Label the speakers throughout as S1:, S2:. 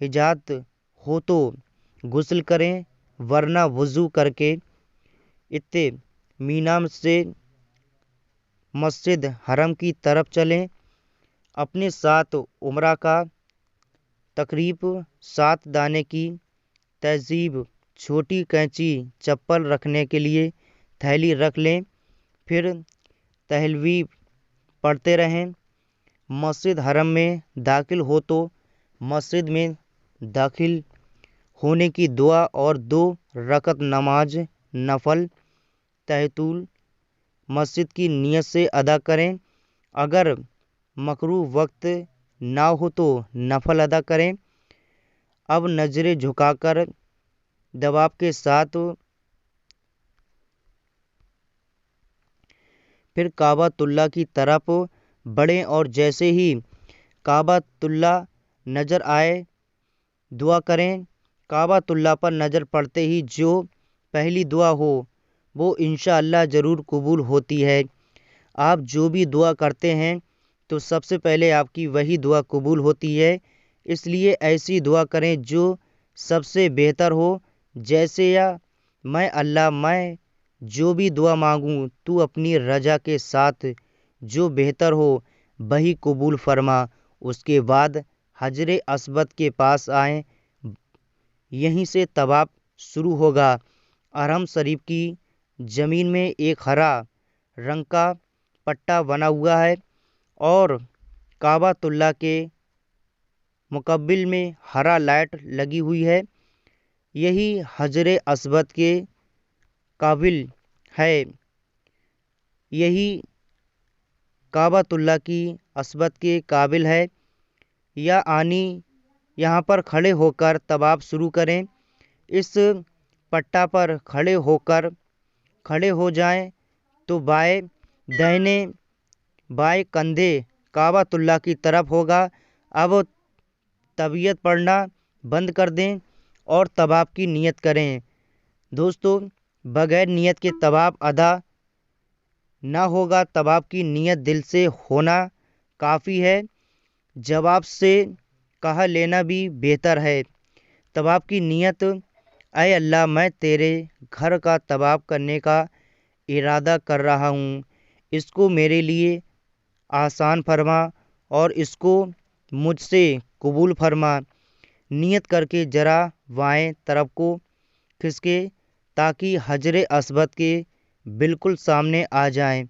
S1: اجازت ہو تو غسل کریں، ورنہ وضو کر کے اطمینان سے مسجد حرم کی طرف چلیں۔ اپنے ساتھ عمرہ کا تقریب 7 دانے کی تہذیب، چھوٹی کینچی، چپل رکھنے کے لیے تھیلی رکھ لیں، پھر تہلوی پڑھتے رہیں۔ مسجد حرم میں داخل ہو تو مسجد میں داخل ہونے کی دعا اور 2 رکعت نماز نفل تحیۃ المسجد کی نیت سے ادا کریں۔ اگر مکروہ وقت نہ ہو تو نفل ادا کریں۔ اب نظریں جھکا کر دباؤ کے ساتھ پھر کعبۃ اللہ کی طرف بڑھیں اور جیسے ہی کعبۃ اللہ نظر آئے دعا کریں۔ کعبۃ اللہ پر نظر پڑتے ہی جو پہلی دعا ہو وہ انشاءاللہ ضرور قبول ہوتی ہے۔ آپ جو بھی دعا کرتے ہیں تو سب سے پہلے آپ کی وہی دعا قبول ہوتی ہے، اس لیے ایسی دعا کریں جو سب سے بہتر ہو، جیسے یا میں اللہ میں جو بھی دعا مانگوں تو اپنی رضا کے ساتھ جو بہتر ہو وہی قبول فرما۔ اس کے بعد حجر اسود کے پاس آئیں، یہیں سے طواف شروع ہوگا۔ حرم شریف کی زمین میں ایک ہرا رنگ کا پٹا بنا ہوا ہے اور کعبۃ اللہ کے مقابل میں ہرا لائٹ لگی ہوئی ہے، یہی حجر اسود کے قابل ہے، یہی کعبۃ اللہ کی اسود کے قابل ہے۔ یعنی یہاں پر کھڑے ہو کر طواف شروع کریں۔ اس پٹا پر کھڑے ہو جائیں تو دائیں بائیں کندھے کعبۃ اللہ کی طرف ہوگا۔ اب تلبیت پڑھنا بند کر دیں اور طواف کی نیت کریں۔ دوستو، بغیر نیت کے طواف ادا نہ ہوگا۔ طواف کی نیت دل سے ہونا کافی ہے، جواب سے کہہ لینا بھی بہتر ہے۔ طواف کی نیت: اے اللہ، میں تیرے گھر کا طواف کرنے کا ارادہ کر رہا ہوں، اس کو میرے لیے آسان فرما اور اس کو مجھ سے قبول فرما۔ نیت کر کے ذرا بائیں طرف کو کھسکے تاکہ حجر اسود کے بالکل سامنے آ جائیں۔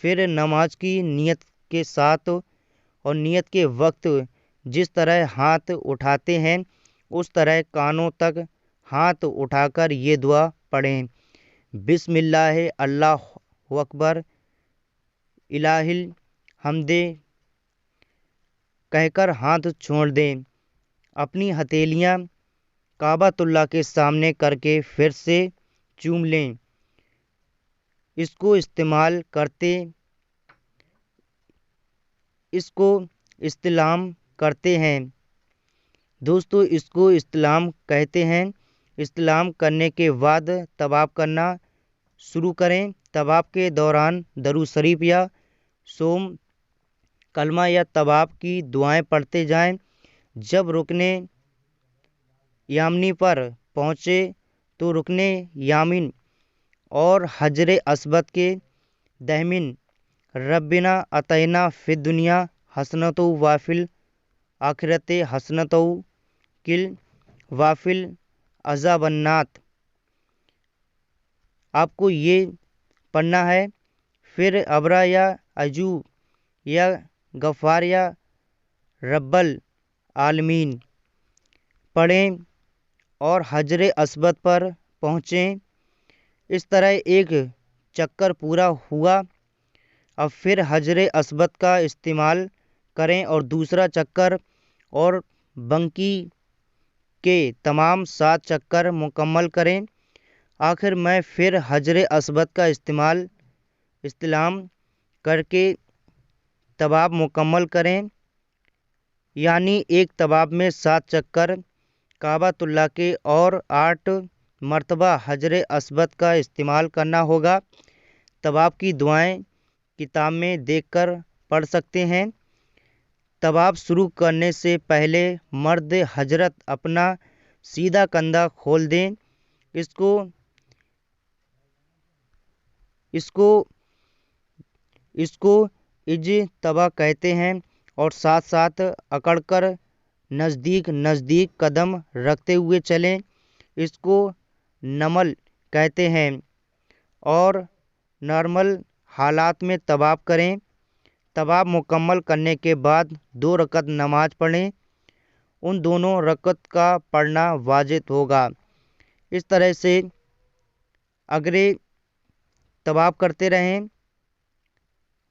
S1: پھر نماز کی نیت کے ساتھ اور نیت کے وقت جس طرح ہاتھ اٹھاتے ہیں اس طرح کانوں تک ہاتھ اٹھا کر یہ دعا پڑھیں: بسم اللہ اللہ اکبر الہ الحمد کہہ کر ہاتھ چھوڑ دیں۔ اپنی ہتھیلیاں کعبۃ اللہ کے سامنے کر کے پھر سے چوم لیں۔ اس کو استلام کرتے ہیں۔ دوستو، اس کو استلام کہتے ہیں۔ استلام کرنے کے بعد طواف کرنا شروع کریں۔ طواف کے دوران درود شریف یا سوم کلمہ یا طواف کی دعائیں پڑھتے جائیں۔ جب رکن یمانی پر پہنچے تو رکن یمین اور حجر اسود کے دامن ربنا آتنا فی الدنیا حسنۃ وفی الآخرۃ حسنۃ وقنا عذاب النار، آپ کو یہ پڑھنا ہے۔ پھر ابرا یا عجو یا غفار یا رب العالمین پڑھیں اور حجر اسود پر پہنچیں۔ اس طرح ایک چکر پورا ہوا۔ اب پھر حجر اسود کا استعمال کریں اور دوسرا چکر اور باقی کے تمام 7 چکر مکمل کریں۔ آخر میں پھر حجر اسود کا استلام کر کے طواف مکمل کریں، یعنی ایک طواف میں 7 چکر کعبۃ اللہ کے اور 8 مرتبہ حجر اسود کا استعمال کرنا ہوگا۔ طواف کی دعائیں کتاب میں دیکھ کر پڑھ سکتے ہیں۔ طواف شروع کرنے سے پہلے مرد حضرت اپنا سیدھا کندھا کھول دیں۔ اس کو اجتبا کہتے ہیں اور ساتھ ساتھ اکڑ کر نزدیک قدم رکھتے ہوئے چلیں۔ اس کو نمل کہتے ہیں اور نارمل حالات میں طواف کریں۔ طواف مکمل کرنے کے بعد 2 رکعت نماز پڑھیں۔ ان دونوں رکعت کا پڑھنا واجب ہوگا۔ اس طرح سے اگرے طواف کرتے رہیں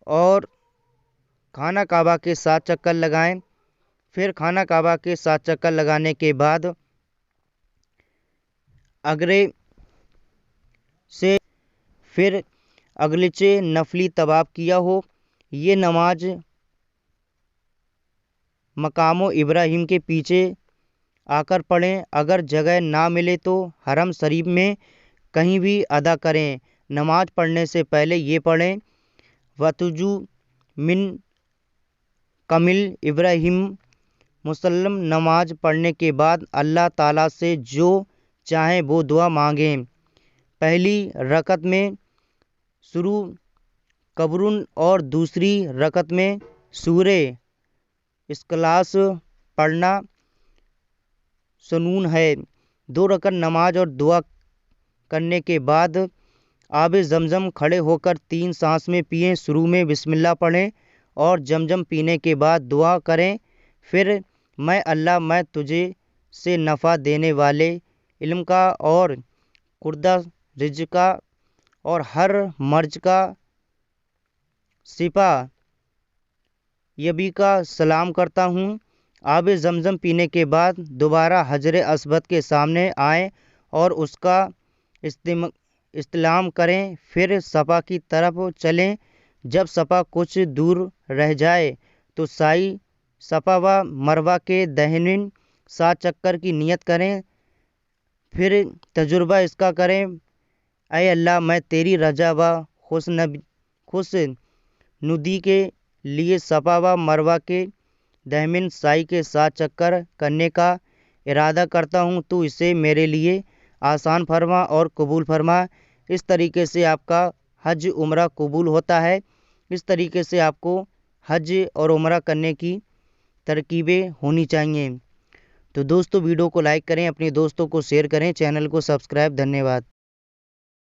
S1: اور خانہ کعبہ کے 7 چکر لگائیں۔ پھر خانہ کعبہ کے 7 چکر لگانے کے بعد اگرچہ نفلی طواف کیا ہو، یہ نماز مقام ابراہیم کے پیچھے آ کر پڑھیں۔ اگر جگہ نہ ملے تو حرم شریف میں کہیں بھی ادا کریں۔ نماز پڑھنے سے پہلے یہ پڑھیں: وَتُجُو من کمل ابراہیم مسلم۔ نماز پڑھنے کے بعد اللہ تعالیٰ سے جو چاہیں وہ دعا مانگیں۔ پہلی رکعت میں سورہ کبرون اور دوسری رکعت میں سورہ اخلاص پڑھنا سنن ہے۔ 2 رکعت نماز اور دعا کرنے کے بعد آب زمزم کھڑے ہو کر 3 سانس میں پئیں۔ شروع میں بسم اللہ پڑھیں اور زمزم پینے کے بعد دعا کریں۔ پھر میں تجھے سے نفع دینے والے علم کا اور خوردہ رزق کا اور ہر مرض کا شفا یابی کا سلام کرتا ہوں۔ آب زمزم پینے کے بعد دوبارہ حجر اسود کے سامنے آئیں اور اس کا استلام کریں۔ پھر صفا کی طرف چلیں۔ جب صفا کچھ دور رہ جائے تو سعی صفا و مروہ کے دہنین 7 چکر کی نیت کریں۔ پھر تجربہ اس کا کریں: اے اللہ، میں تیری رضا و خوش ندی کے لیے صفا و مروہ کے دہمین سعی کے 7 چکر کرنے کا ارادہ کرتا ہوں۔ تو اسے میرے لیے آسان فرما اور قبول فرما۔ اس طریقے سے آپ کا حج عمرہ قبول ہوتا ہے۔ اس طریقے سے آپ کو حج اور عمرہ کرنے کی ترکیبیں ہونی چاہیے۔ تو دوستو، ویڈیو کو لائک کریں، اپنے دوستوں کو شیئر کریں، چینل کو سبسکرائب۔ دھنیہ واد۔